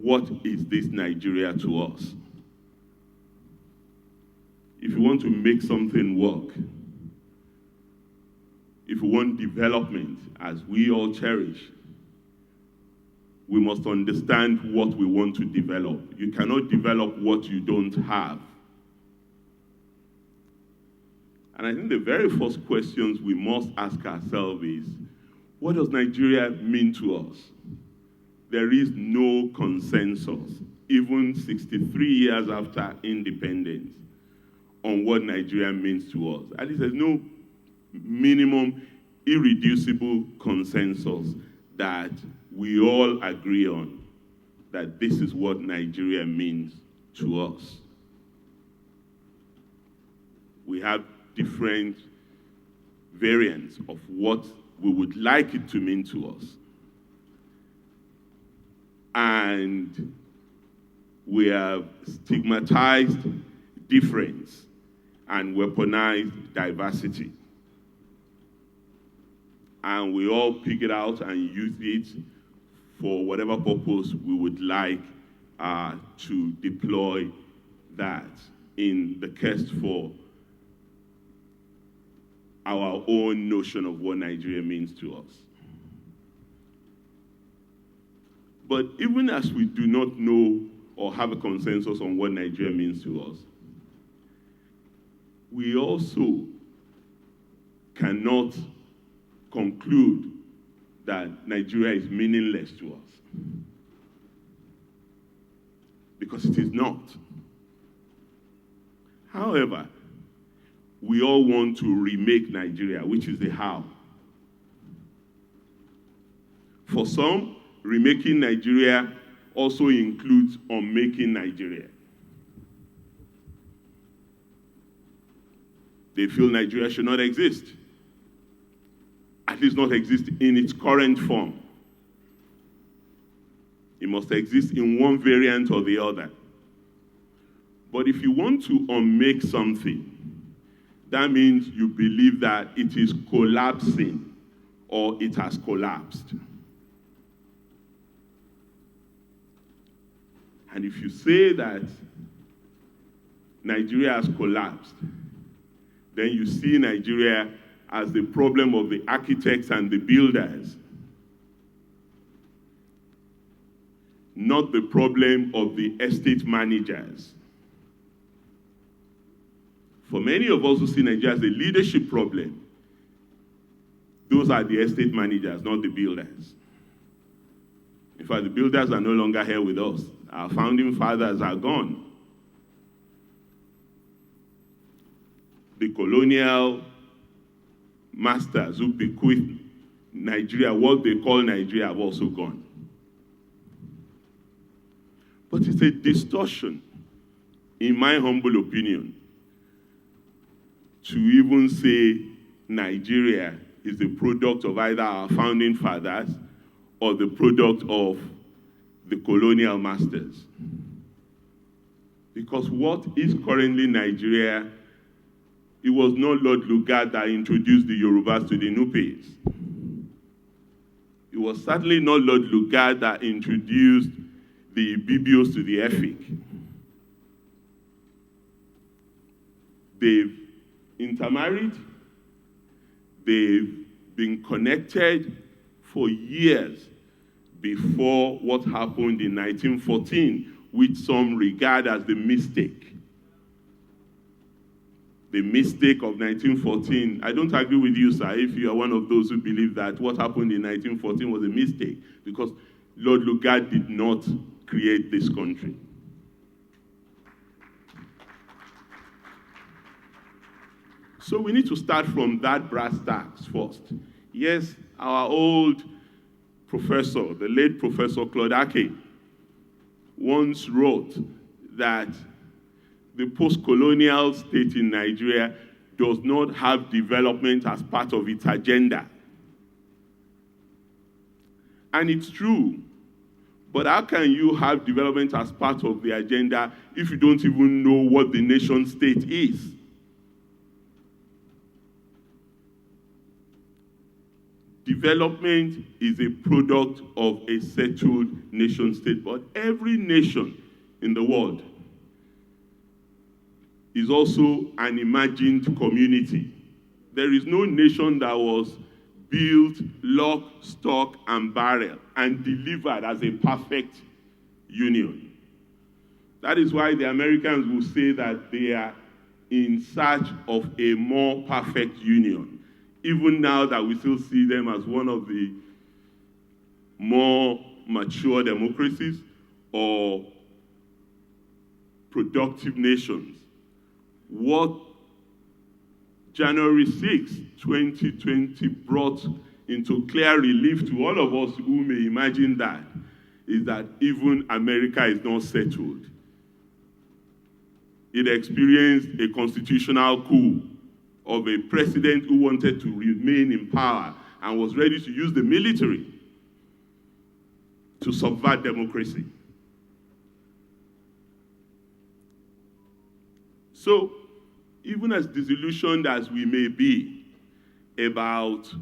what is this Nigeria to us? If you want to make something work, if we want development, as we all cherish, we must understand what we want to develop. You cannot develop what you don't have. And I think the very first questions we must ask ourselves is, what does Nigeria mean to us? There is no consensus, even 63 years after independence, on what Nigeria means to us. At least there's no minimum, irreducible consensus that we all agree on, that this is what Nigeria means to us. We have different variants of what we would like it to mean to us. And we have stigmatized difference and weaponized diversity. And we all pick it out and use it for whatever purpose we would like to deploy that in the quest for our own notion of what Nigeria means to us. But even as we do not know or have a consensus on what Nigeria means to us, we also cannot conclude that Nigeria is meaningless to us. Because it is not. However, we all want to remake Nigeria, which is the how. For some, remaking Nigeria also includes unmaking Nigeria. They feel Nigeria should not exist, at least not exist in its current form. It must exist in one variant or the other. But if you want to unmake something, that means you believe that it is collapsing or it has collapsed. And if you say that Nigeria has collapsed, then you see Nigeria as the problem of the architects and the builders, not the problem of the estate managers. For many of us who see Nigeria as a leadership problem, those are the estate managers, not the builders. In fact, the builders are no longer here with us. Our founding fathers are gone. The colonial masters who bequeathed Nigeria, what they call Nigeria, have also gone. But it's a distortion, in my humble opinion, to even say Nigeria is the product of either our founding fathers or the product of the colonial masters. Because what is currently Nigeria, it was not Lord Lugard that introduced the Yorubas to the Nupes. It was certainly not Lord Lugard that introduced the Bibios to the Efik. They've intermarried, they've been connected for years before what happened in 1914, which some regard as the mistake. The mistake of 1914. I don't agree with you, sir, if you are one of those who believe that what happened in 1914 was a mistake, because Lord Lugard did not create this country. So we need to start from that brass tacks first. Yes, our old professor, the late Professor Claude Ake, once wrote that the post-colonial state in Nigeria does not have development as part of its agenda. And it's true. But how can you have development as part of the agenda if you don't even know what the nation state is? development is a product of a settled nation state, but every nation in the world is also an imagined community. There is no nation that was built lock, stock, and barrel and delivered as a perfect union. That is why the Americans will say that they are in search of a more perfect union, even now that we still see them as one of the more mature democracies or productive nations. What January 6, 2020 brought into clear relief to all of us who may imagine that is that even America is not settled. It experienced a constitutional coup of a president who wanted to remain in power and was ready to use the military to subvert democracy. So, even as disillusioned as we may be about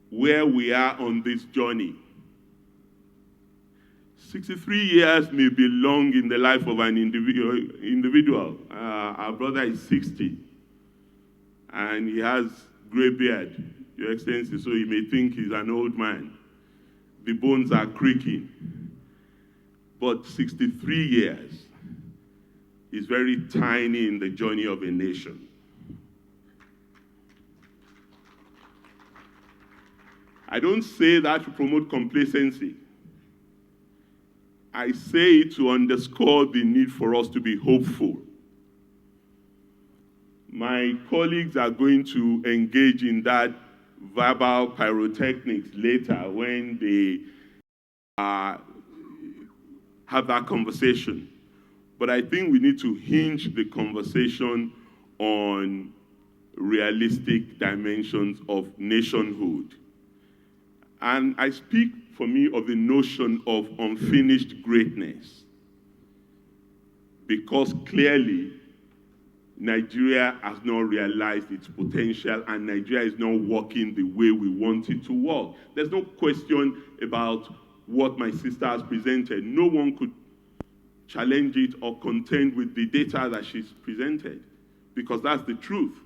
where we are on this journey, 63 years may be long in the life of an individual. Our brother is 60, and he has gray beard, Your Excellency, so you may think he's an old man. The bones are creaking. But 63 years is very tiny in the journey of a nation. I don't say that to promote complacency. I say it to underscore the need for us to be hopeful. My colleagues are going to engage in that verbal pyrotechnics later when they have that conversation. But I think we need to hinge the conversation on realistic dimensions of nationhood. And I speak, for me, of the notion of unfinished greatness. Because clearly, Nigeria has not realized its potential, and Nigeria is not working the way we want it to work. There's no question about what my sister has presented. No one could challenge it or contend with the data that she's presented, because that's the truth.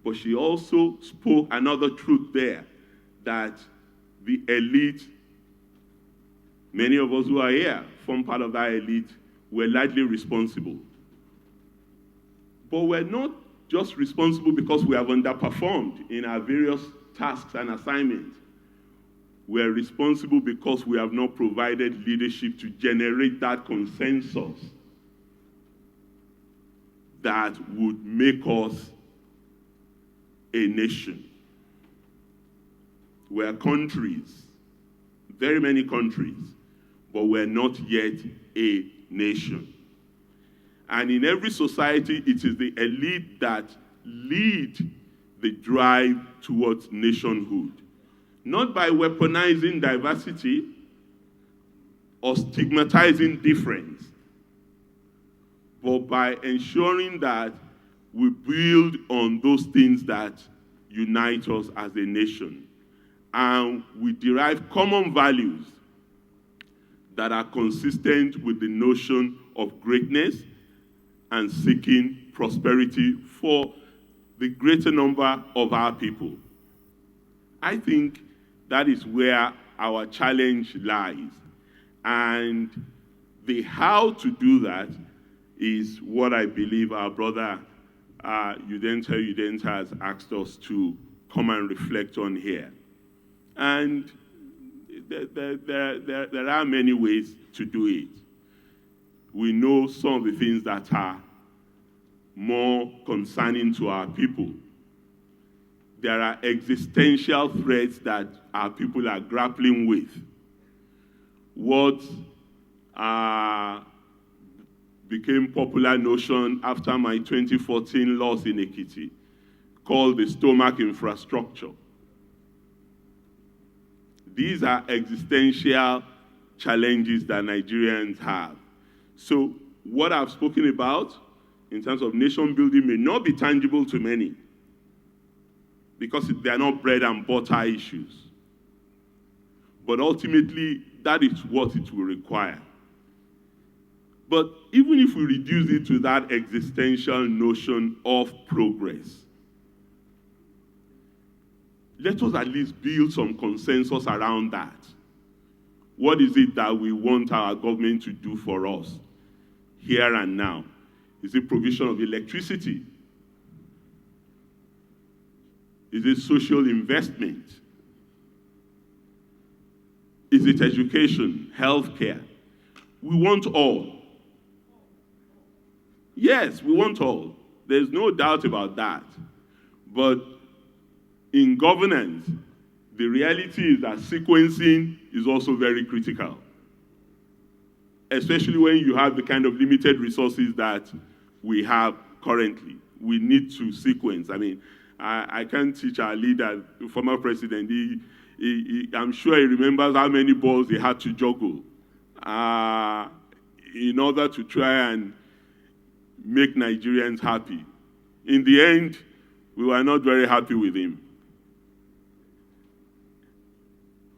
But she also spoke another truth there, that the elite, many of us who are here, form part of that elite, were largely responsible. But we're not just responsible because we have underperformed in our various tasks and assignments. We're responsible because we have not provided leadership to generate that consensus that would make us a nation. We're countries, very many countries, but we're not yet a nation. And in every society, it is the elite that lead the drive towards nationhood. Not by weaponizing diversity or stigmatizing difference, but by ensuring that we build on those things that unite us as a nation. And we derive common values that are consistent with the notion of greatness and seeking prosperity for the greater number of our people. I think that is where our challenge lies. And the how to do that is what I believe our brother Udenta has asked us to come and reflect on here. And there are many ways to do it. We know some of the things that are more concerning to our people. There are existential threats that our people are grappling with. What became popular notion after my 2014 loss in Ekiti, called the stomach infrastructure. These are existential challenges that Nigerians have. So what I've spoken about in terms of nation building may not be tangible to many, because they are not bread and butter issues. But ultimately, that is what it will require. But even if we reduce it to that existential notion of progress, let us at least build some consensus around that. What is it that we want our government to do for us here and now? Is it provision of electricity? Is it social investment? Is it education, healthcare? We want all. Yes, we want all. There's no doubt about that. But in governance, the reality is that sequencing is also very critical, especially when you have the kind of limited resources that we have currently. We need to sequence. I mean, I can't teach our leader, the former president, I'm sure he remembers how many balls he had to juggle in order to try and make Nigerians happy. In the end, we were not very happy with him.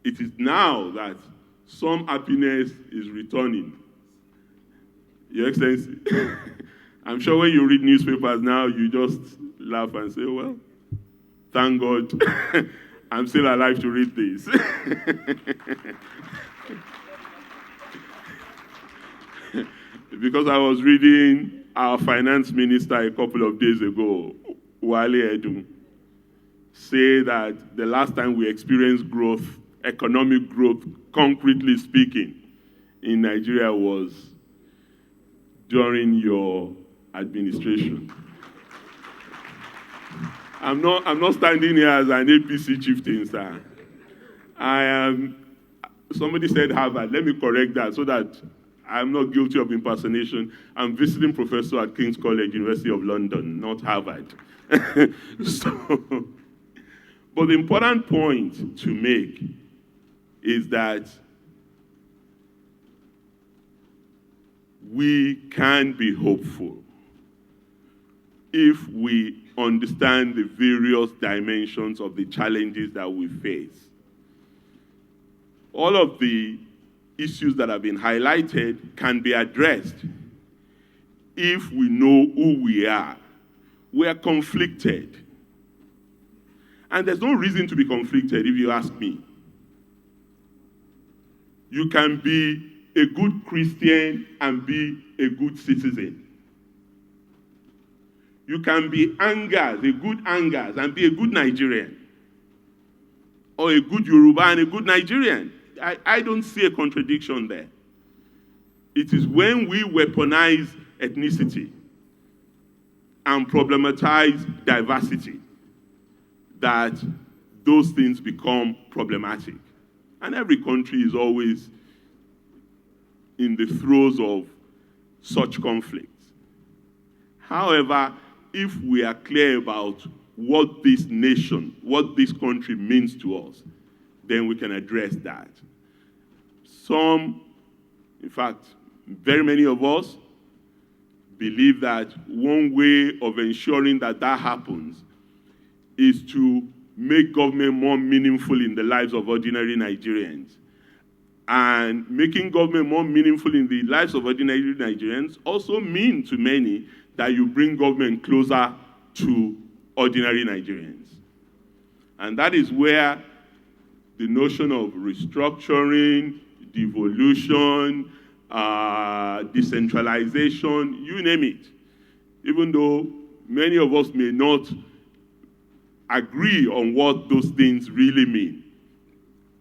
It is now that some happiness is returning. Your Excellency, I'm sure when you read newspapers now, you just laugh and say, well, thank God I'm still alive to read this. Because I was reading our finance minister a couple of days ago, Wale Edun, say that the last time we experienced growth, economic growth, concretely speaking, in Nigeria was during your administration. I'm not standing here as an APC chieftain, sir. I am, somebody said Harvard. Let me correct that so that I'm not guilty of impersonation. I'm visiting professor at King's College, University of London, not Harvard. But the important point to make is that we can be hopeful if we understand the various dimensions of the challenges that we face. All of the issues that have been highlighted can be addressed if we know who we are. We are conflicted. And there's no reason to be conflicted if you ask me. You can be a good Christian and be a good citizen. You can be Angas, a good Angas, and be a good Nigerian. Or a good Yoruba and a good Nigerian. I don't see a contradiction there. It is when we weaponize ethnicity and problematize diversity that those things become problematic. And every country is always in the throes of such conflicts. However, if we are clear about what this nation, what this country means to us, then we can address that. Some, in fact, very many of us believe that one way of ensuring that that happens is to make government more meaningful in the lives of ordinary Nigerians. And making government more meaningful in the lives of ordinary Nigerians also means to many that you bring government closer to ordinary Nigerians. And that is where the notion of restructuring, devolution, decentralization, you name it, even though many of us may not agree on what those things really mean,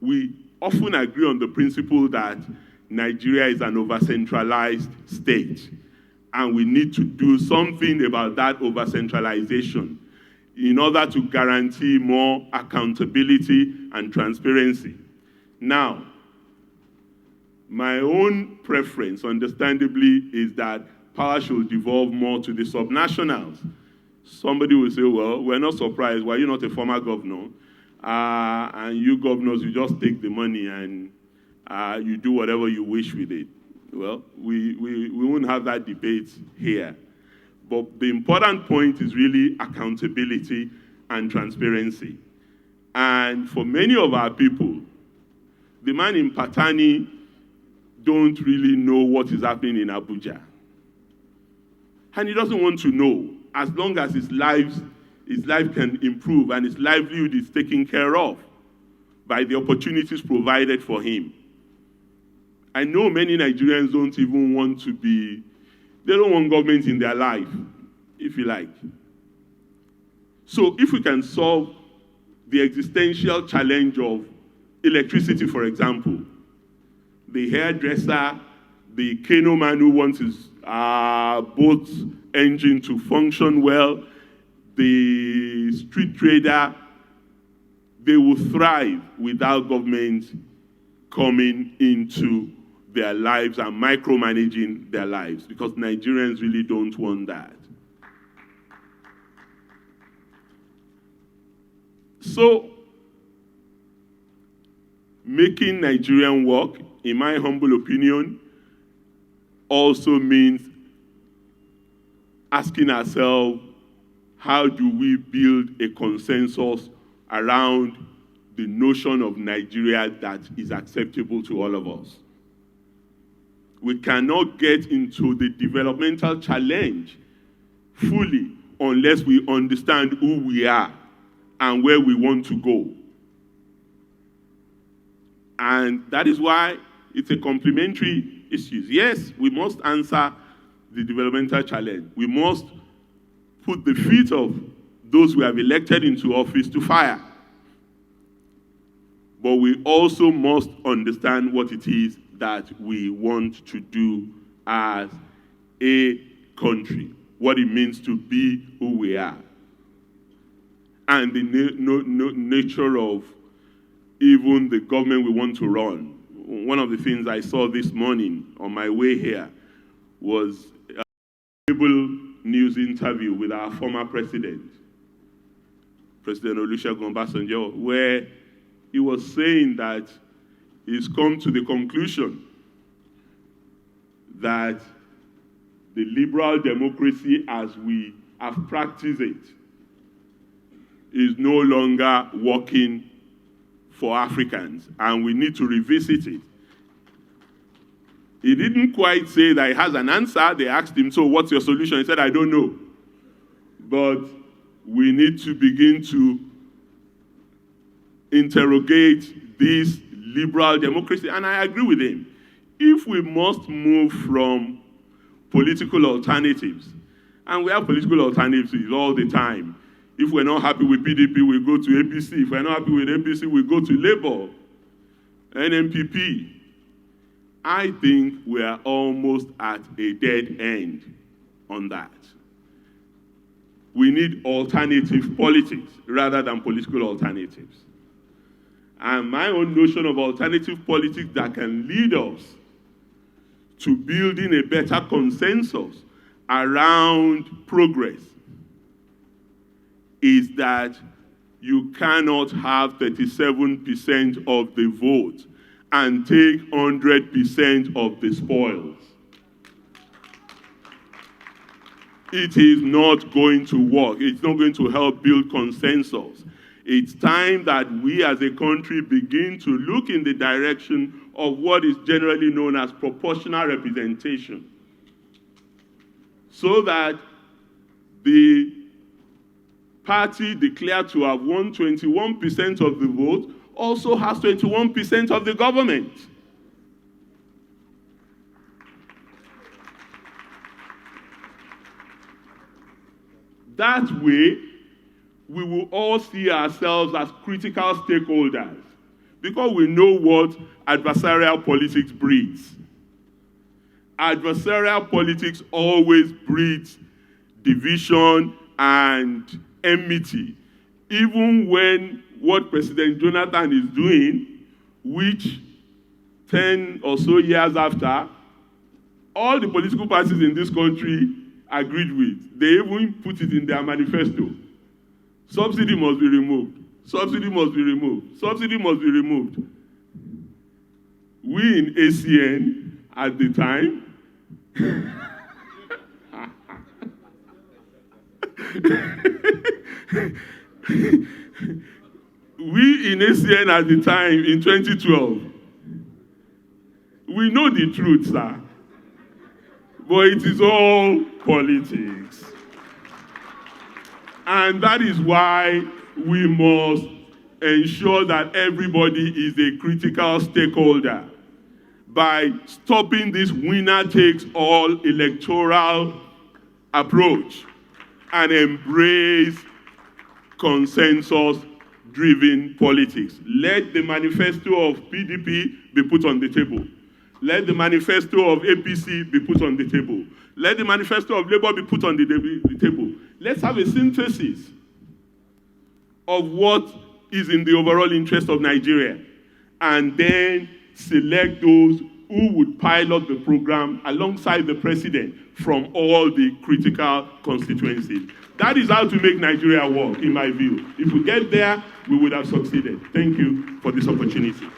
we often agree on the principle that Nigeria is an over-centralized state, and we need to do something about that over-centralization in order to guarantee more accountability and transparency. Now, my own preference, understandably, is that power should devolve more to the subnationals. Somebody will say, well, we're not surprised. Why are you not a former governor? And you governors, you just take the money and you do whatever you wish with it. Well, we won't have that debate here. But the important point is really accountability and transparency. And for many of our people, the man in Patani don't really know what is happening in Abuja. And he doesn't want to know, as long as his life can improve and his livelihood is taken care of by the opportunities provided for him. I know many Nigerians don't even want to be, they don't want government in their life, if you like. So if we can solve the existential challenge of electricity, for example, the hairdresser, the canoe man who wants his boat engine to function well, the street trader, they will thrive without government coming into their lives and micromanaging their lives, because Nigerians really don't want that. So, making Nigerian work, in my humble opinion, also means asking ourselves, how do we build a consensus around the notion of Nigeria that is acceptable to all of us? We cannot get into the developmental challenge fully unless we understand who we are and where we want to go. And that is why it's a complementary issue. Yes, we must answer the developmental challenge. We must put the feet of those we have elected into office to fire. But we also must understand what it is that we want to do as a country, what it means to be who we are, and the nature of even the government we want to run. One of the things I saw this morning on my way here was a cable news interview with our former president, President Olusegun Obasanjo, where he was saying that he's come to the conclusion that the liberal democracy as we have practiced it is no longer working for Africans, and we need to revisit it. He didn't quite say that he has an answer. They asked him, so what's your solution? He said, I don't know. But we need to begin to interrogate this liberal democracy. And I agree with him. If we must move from political alternatives, and we have political alternatives all the time. If we're not happy with PDP, we go to APC. If we're not happy with APC, we go to Labour, NMPP. I think we are almost at a dead end on that. We need alternative politics rather than political alternatives. And my own notion of alternative politics that can lead us to building a better consensus around progress is that you cannot have 37% of the vote and take 100% of the spoils. It is not going to work. It's not going to help build consensus. It's time that we as a country begin to look in the direction of what is generally known as proportional representation, so that the party declared to have won 21% of the vote also has 21% of the government. That way, we will all see ourselves as critical stakeholders, because we know what adversarial politics breeds. Adversarial politics always breeds division and enmity. Even when what President Jonathan is doing, which 10 or so years after, all the political parties in this country agreed with. They even put it in their manifesto. Subsidy must be removed. Subsidy must be removed. Subsidy must be removed. We in ACN at the time We in ACN at the time, in 2012, we know the truth, sir. But it is all politics. And that is why we must ensure that everybody is a critical stakeholder by stopping this winner-takes-all electoral approach and embrace consensus-driven politics. Let the manifesto of PDP be put on the table. Let the manifesto of APC be put on the table. Let the manifesto of Labour be put on the table. Let's have a synthesis of what is in the overall interest of Nigeria, and then select those who would pilot the program alongside the president from all the critical constituencies. That is how to make Nigeria work, in my view. If we get there, we would have succeeded. Thank you for this opportunity.